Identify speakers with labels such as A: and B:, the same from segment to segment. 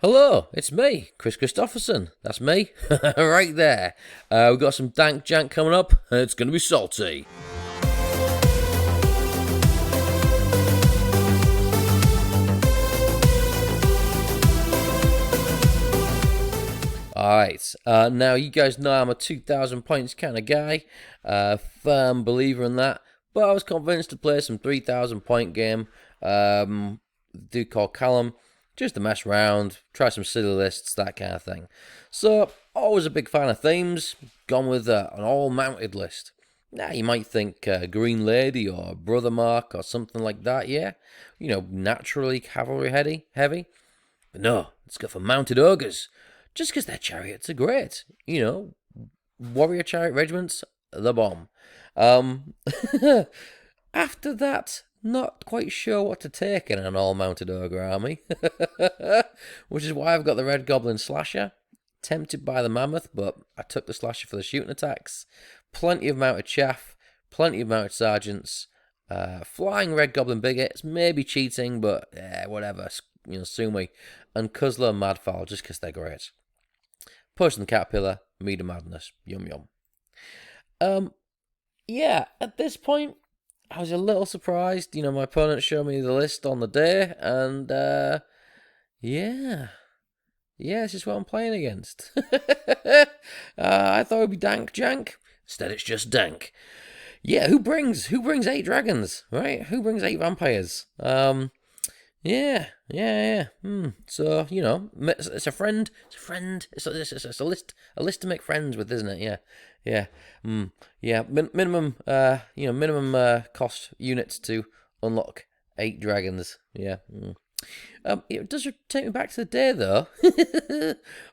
A: Hello, it's me, Chris Christopherson. That's me, right there. We've got some Dank Jank coming up, and it's going to be salty. Alright, now you guys know I'm a 2,000 points kind of guy, firm believer in that, but I was convinced to play some 3,000 point game, dude called Callum, just to mess around, try some silly lists, that kind of thing. So, always a big fan of themes, gone with an all-mounted list. Now, you might think Green Lady or Brother Mark or something like that, yeah? You know, naturally cavalry heavy. But no, it's got for mounted ogres. Just because their chariots are great. You know, warrior chariot regiments, the bomb. After that, not quite sure what to take in an all-mounted ogre army. Which is why I've got the Red Goblin Slasher. Tempted by the Mammoth, but I took the Slasher for the shooting attacks. Plenty of mounted chaff, plenty of mounted sergeants. Flying Red Goblin Bigots, maybe cheating, but whatever. You know, sue me. And Cuzla and Madfowl, just because they're great. Push and Caterpillar, Meat of Madness. Yum yum. Yeah, at this point, I was a little surprised. You know, my opponent showed me the list on the day, and yeah, it's just what I'm playing against. I thought it'd be Dank Jank. Instead, it's just Dank. Yeah, who brings 8 dragons, right? Who brings 8 vampires? Yeah. So, you know, it's a friend. It's a list to make friends with, isn't it? Yeah. Minimum, minimum cost units to unlock 8 dragons. Yeah. It does take me back to the day though,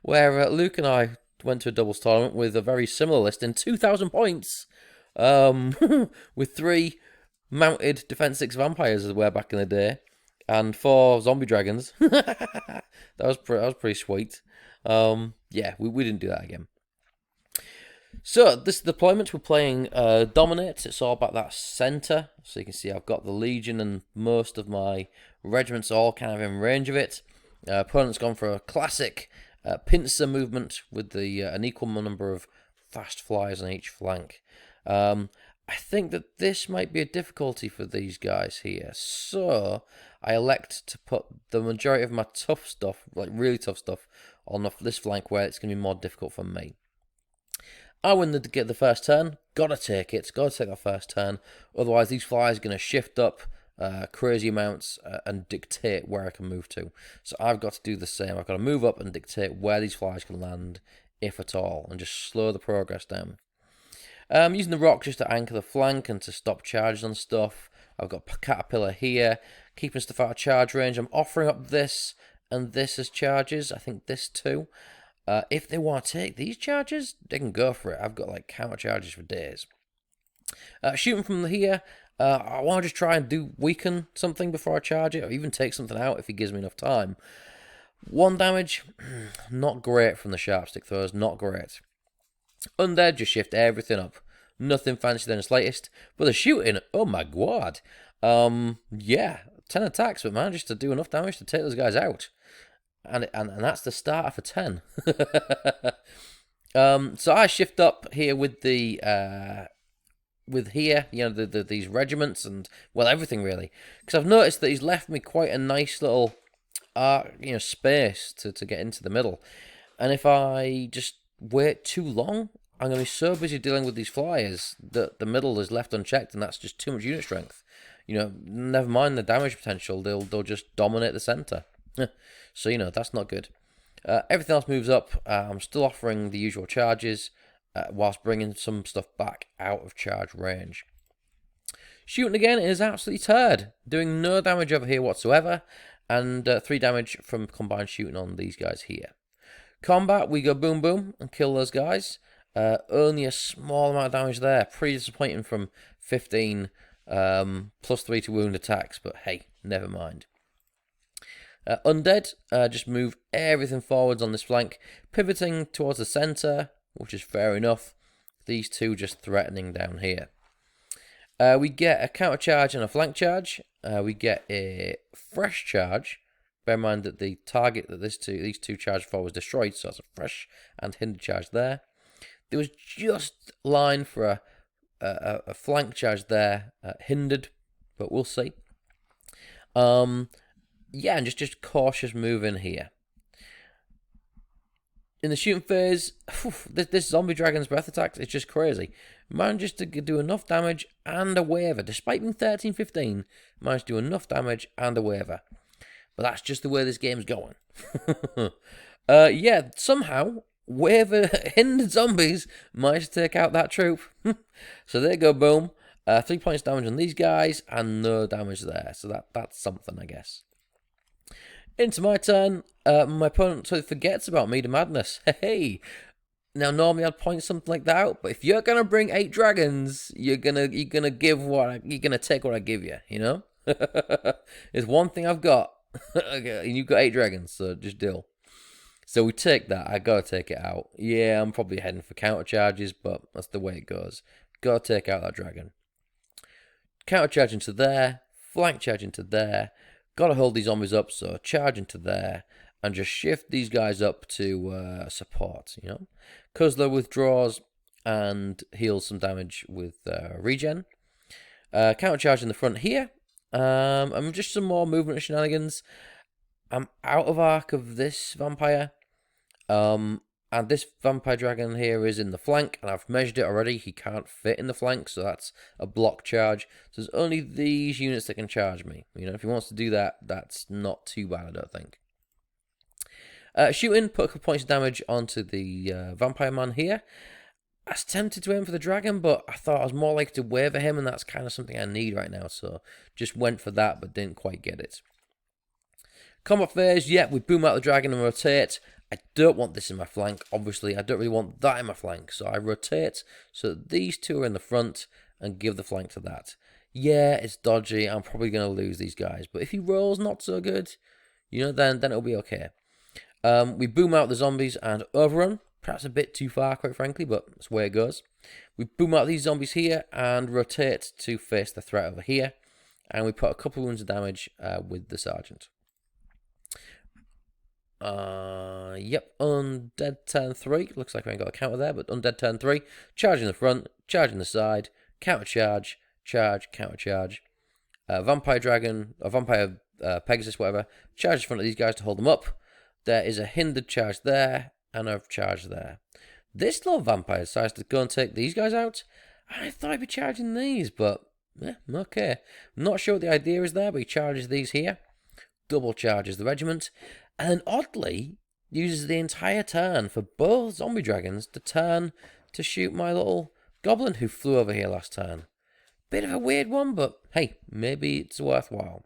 A: where Luke and I went to a doubles tournament with a very similar list in 2,000 points, with 3 mounted defense 6 vampires as we were back in the day. And 4 zombie dragons. that was pretty sweet. Yeah, we didn't do that again. So this deployment, we're playing Dominate. It's all about that centre. So you can see I've got the Legion and most of my regiments all kind of in range of it. Opponent's gone for a classic pincer movement with an equal number of fast flyers on each flank. I think that this might be a difficulty for these guys here. So I elect to put the majority of my tough stuff, like really tough stuff, on this flank where it's going to be more difficult for me. I win get the first turn. Gotta take that first turn. Otherwise, these flyers are going to shift up crazy amounts and dictate where I can move to. So I've got to do the same. I've got to move up and dictate where these flyers can land, if at all, and just slow the progress down. Using the rock just to anchor the flank and to stop charges on stuff. I've got Caterpillar here, keeping stuff out of charge range. I'm offering up this and this as charges. I think this too. If they want to take these charges, they can go for it. I've got like counter charges for days. Shooting from here, I want to just try and weaken something before I charge it, or even take something out if he gives me enough time. 1 damage, not great from the sharp stick throws, not great. Undead, just shift everything up. Nothing fancy than the slightest. But the shooting, oh my god. Yeah, 10 attacks, but managed to do enough damage to take those guys out. And that's the starter for 10. So I shift up here with these regiments and, well, everything really. Because I've noticed that he's left me quite a nice little, space to get into the middle. And if I just wait too long, I'm going to be so busy dealing with these flyers that the middle is left unchecked, and that's just too much unit strength. You know, never mind the damage potential, they'll just dominate the centre. So, you know, that's not good. Everything else moves up. I'm still offering the usual charges, whilst bringing some stuff back out of charge range. Shooting again is absolutely turd, doing no damage over here whatsoever, and 3 damage from combined shooting on these guys here. Combat, we go boom boom and kill those guys. Only a small amount of damage there. Pretty disappointing from 15, plus 3 to wound attacks, but hey, never mind. Undead, just move everything forwards on this flank, pivoting towards the centre, which is fair enough. These 2 just threatening down here. We get a counter charge and a flank charge. We get a fresh charge Bear in mind that the target that these two charged for was destroyed, so it's a fresh and hindered charge there. There was just line for a flank charge there, hindered, but we'll see. Yeah, and just cautious move in here. In the shooting phase, this zombie dragon's breath attacks, it's just crazy. Managed to do enough damage and a waver. Despite being 13-15, managed to do enough damage and a waver. But that's just the way this game's going. Yeah, somehow, waver hindered zombies managed to take out that troop. So there you go, boom. 3 points damage on these guys and no damage there. So that's something, I guess. Into my turn. My opponent totally forgets about me to madness. Hey. Now normally I'd point something like that out, but if you're gonna bring 8 dragons, you're gonna take what I give you, you know? It's one thing I've got. And you've got 8 dragons, so just deal. So we take that. I gotta take it out. Yeah, I'm probably heading for counter charges, but that's the way it goes. Gotta take out that dragon. Counter charge into there, flank charge into there. Gotta hold these zombies up, so charge into there, and just shift these guys up to support, you know? Kuzla withdraws and heals some damage with regen. Counter charge in the front here. And just some more movement shenanigans. I'm out of arc of this vampire. And this vampire dragon here is in the flank, and I've measured it already. He can't fit in the flank, so that's a block charge. So there's only these units that can charge me. You know, if he wants to do that, that's not too bad, I don't think. Shooting, put a couple points of damage onto the vampire man here. I was tempted to aim for the dragon, but I thought I was more likely to waver him, and that's kind of something I need right now, so just went for that, but didn't quite get it. Combat phase, yeah, we boom out the dragon and rotate. I don't want this in my flank, obviously. I don't really want that in my flank, so I rotate so that these two are in the front and give the flank to that. Yeah, it's dodgy. I'm probably going to lose these guys, but if he rolls not so good, you know, then it'll be okay. We boom out the zombies and overrun. Perhaps a bit too far, quite frankly, but that's the way it goes. We boom out these zombies here and rotate to face the threat over here. And we put a couple of wounds of damage with the sergeant. Yep, Undead turn 3. Looks like I ain't got a counter there, but Undead turn 3. Charge in the front, charge in the side, counter charge, charge, counter charge. Vampire Dragon, or Vampire Pegasus, whatever. Charge in front of these guys to hold them up. There is a hindered charge there, and a charge there. This little vampire decides to go and take these guys out. I thought I'd be charging these, but yeah, okay. I'm not sure what the idea is there, but he charges these here. Double charges the regiment. And then oddly, uses the entire turn for both zombie dragons to turn to shoot my little goblin who flew over here last turn. Bit of a weird one, but hey, maybe it's worthwhile.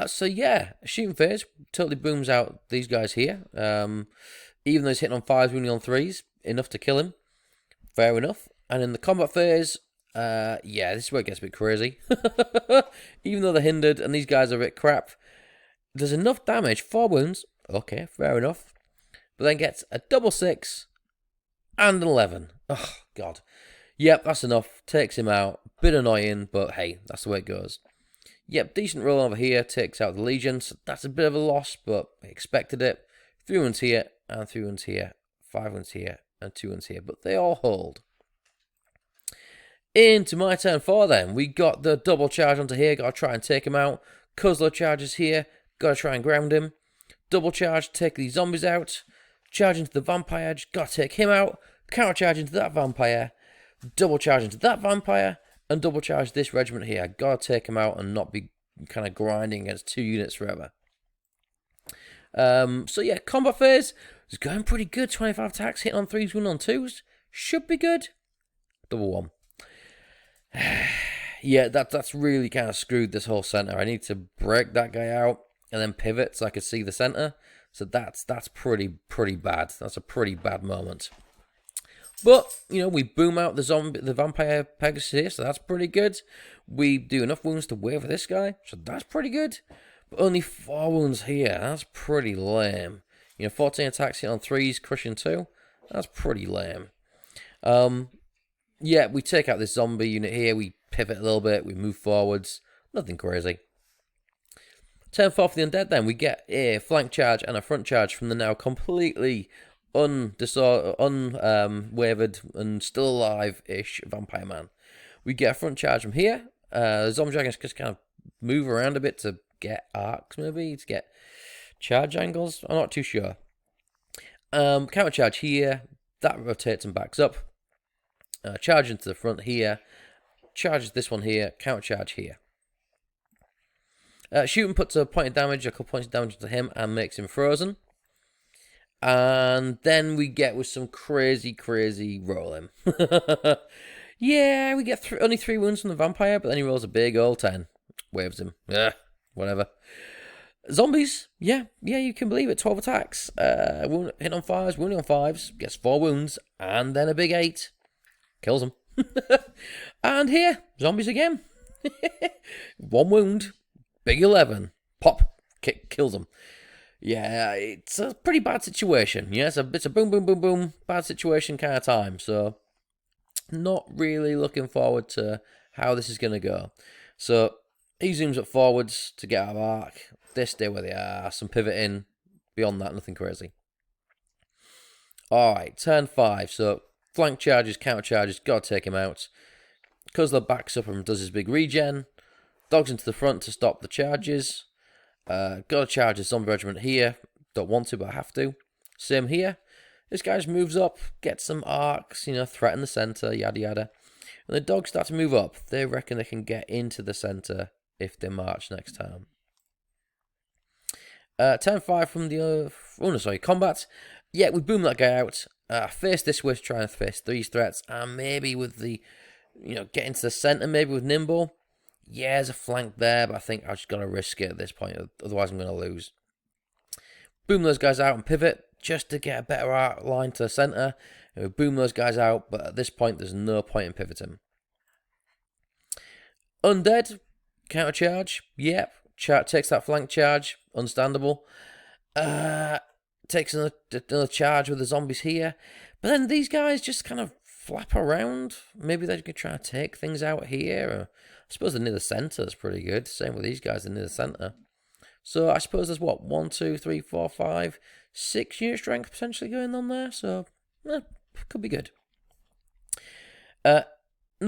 A: So yeah, shooting phase totally booms out these guys here. Even though he's hitting on 5s, wounding on 3s, enough to kill him. Fair enough. And in the combat phase, yeah, this is where it gets a bit crazy. Even though they're hindered and these guys are a bit crap, there's enough damage, 4 wounds. Okay, fair enough. But then gets a double 6 and an 11. Oh, God. Yep, that's enough. Takes him out. Bit annoying, but hey, that's the way it goes. Yep, decent roll over here. Takes out the Legion. So that's a bit of a loss, but I expected it. 3 wounds here, and 3 wounds here. 5 wounds here, and 2 wounds here. But they all hold. Into my turn 4 then. We got the double charge onto here. Got to try and take him out. Kuzla charges here. Got to try and ground him. Double charge, take these zombies out. Charge into the vampire. Got to take him out. Counter charge into that vampire. Double charge into that vampire. And double charge this regiment here. Got to take him out and not be kind of grinding against 2 units forever. So yeah, combat phase is going pretty good. 25 attacks, hitting on 3s, wounding on 2s. Should be good. Double 1. Yeah, that's really kind of screwed this whole center. I need to break that guy out and then pivot so I could see the center. So that's pretty bad. That's a pretty bad moment. But, you know, we boom out the vampire Pegasus here, so that's pretty good. We do enough wounds to waver this guy, so that's pretty good. But only 4 wounds here. That's pretty lame. You know, 14 attacks hit on 3s, crushing 2. That's pretty lame. Yeah, we take out this zombie unit here. We pivot a little bit. We move forwards. Nothing crazy. Turn 4 for the Undead then. We get a flank charge and a front charge from the now completely unwavered and still alive-ish Vampire Man. We get a front charge from here. Zombie Dragons just kind of move around a bit to get arcs, maybe, to get charge angles. I'm not too sure. Counter charge here. That rotates and backs up. Charge into the front here. Charges this one here. Counter charge here. Shooting puts a point of damage, a couple points of damage into him, and makes him frozen. And then we get with some crazy rolling. Yeah, we get only 3 wounds from the vampire, but then he rolls a big old 10. Waves him. Whatever. Zombies, yeah, you can believe it. 12 attacks. Hit on 5s, wounding on 5s, gets 4 wounds, and then a big 8. Kills him. And here, zombies again. 1 wound, big 11. Pop, kills him. Yeah, it's a pretty bad situation. Yeah, it's a boom, bad situation kind of time. So, not really looking forward to how this is going to go. So, he zooms up forwards to get out of arc. They stay where they are. Some pivoting. Beyond that, nothing crazy. Alright, turn 5. So, flank charges, counter charges. Gotta take him out. Cuzler backs up and does his big regen. Dogs into the front to stop the charges. Gotta charge a zombie regiment here. Don't want to, but I have to. Same here. This guy just moves up, gets some arcs, threaten the centre, yada yada. And the dogs start to move up. They reckon they can get into the centre if they march next time. Turn 5 from the... combat. Yeah, we boom that guy out. Face this with trying to face these threats. And maybe with the... get into the centre, maybe with Nimble. Yeah, there's a flank there, but I think I've just got to risk it at this point. Otherwise, I'm going to lose. Boom those guys out and pivot just to get a better art line to the centre. And we boom those guys out, but at this point, there's no point in pivoting. Undead, counter charge. Yep, takes that flank charge. Understandable. Takes another charge with the zombies here. But then these guys just kind of flap around. Maybe they could try to take things out here. Or I suppose they're near the centre is pretty good. Same with these guys, they're near the centre. So I suppose there's what? 1, 2, 3, 4, 5, 6 unit strength potentially going on there. So, could be good. Another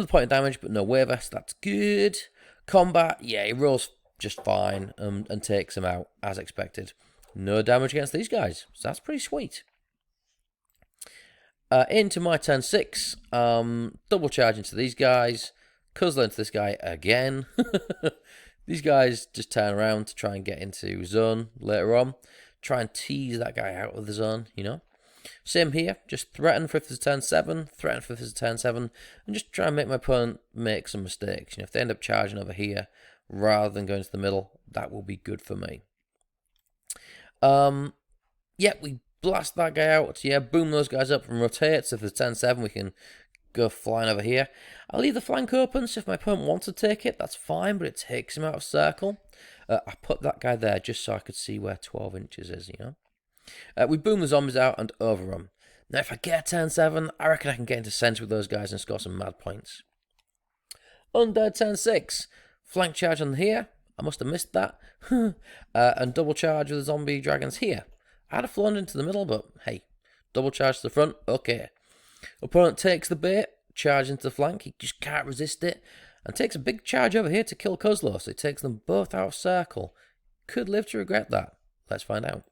A: point of damage, but no waver, so that's good. Combat, yeah, he rolls just fine and takes him out as expected. No damage against these guys, so that's pretty sweet. Into my turn 6, double charge into these guys, Cuzler into this guy again. These guys just turn around to try and get into zone later on. Try and tease that guy out of the zone, Same here, just threaten for if there's a turn 7, threaten for if there's a turn 7, and just try and make my opponent make some mistakes. If they end up charging over here rather than going to the middle, that will be good for me. Yeah, we blast that guy out. Yeah, boom those guys up and rotate. So if there's turn 7, we can go flying over here. I'll leave the flank open, so if my opponent wants to take it, that's fine, but it takes him out of circle. I put that guy there just so I could see where 12 inches is, We boom the zombies out and overrun. Now, if I get a turn 7, I reckon I can get into sense with those guys and score some mad points. Undead turn 6. Flank charge on here. I must have missed that. And double charge with the zombie dragons here. I'd have flown into the middle, but hey. Double charge to the front. Okay. Opponent takes the bait. Charge into the flank. He just can't resist it. And takes a big charge over here to kill Cuzler. So it takes them both out of circle. Could live to regret that. Let's find out.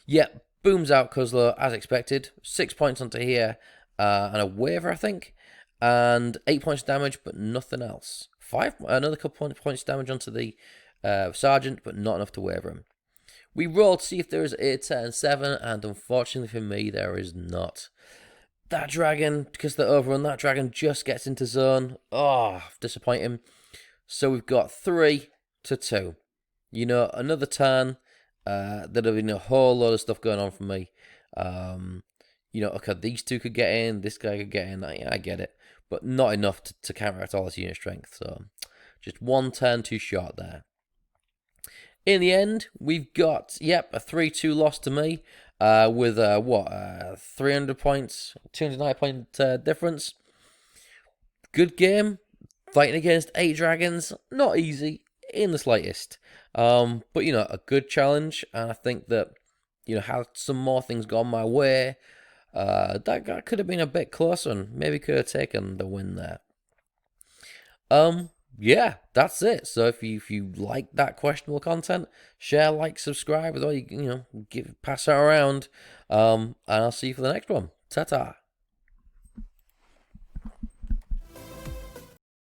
A: Yep. Booms out Cuzler as expected. 6 points onto here. And a waver, I think. And 8 points of damage, but nothing else. Another couple points of damage onto the sergeant, but not enough to waver him. We roll to see if there is a turn 7, and unfortunately for me, there is not. That dragon, because they're overrun, that dragon just gets into zone. Oh, disappointing. So we've got 3 to 2. Another turn. There'd have been a whole lot of stuff going on for me. Okay, these two could get in, this guy could get in. I get it. But not enough to counteract all this unit strength. So just 1 turn too short there. In the end, we've got, a 3-2 loss to me. With 300 points, 290 point difference. Good game. Fighting against 8 dragons. Not easy. in the slightest. But, you know, a good challenge, and I think that, you know, had some more things gone my way, that could have been a bit closer and maybe could have taken the win there. Yeah, that's it. So if you like that questionable content, share, like, subscribe, or you know, pass it around. And I'll see you for the next one. Ta-ta.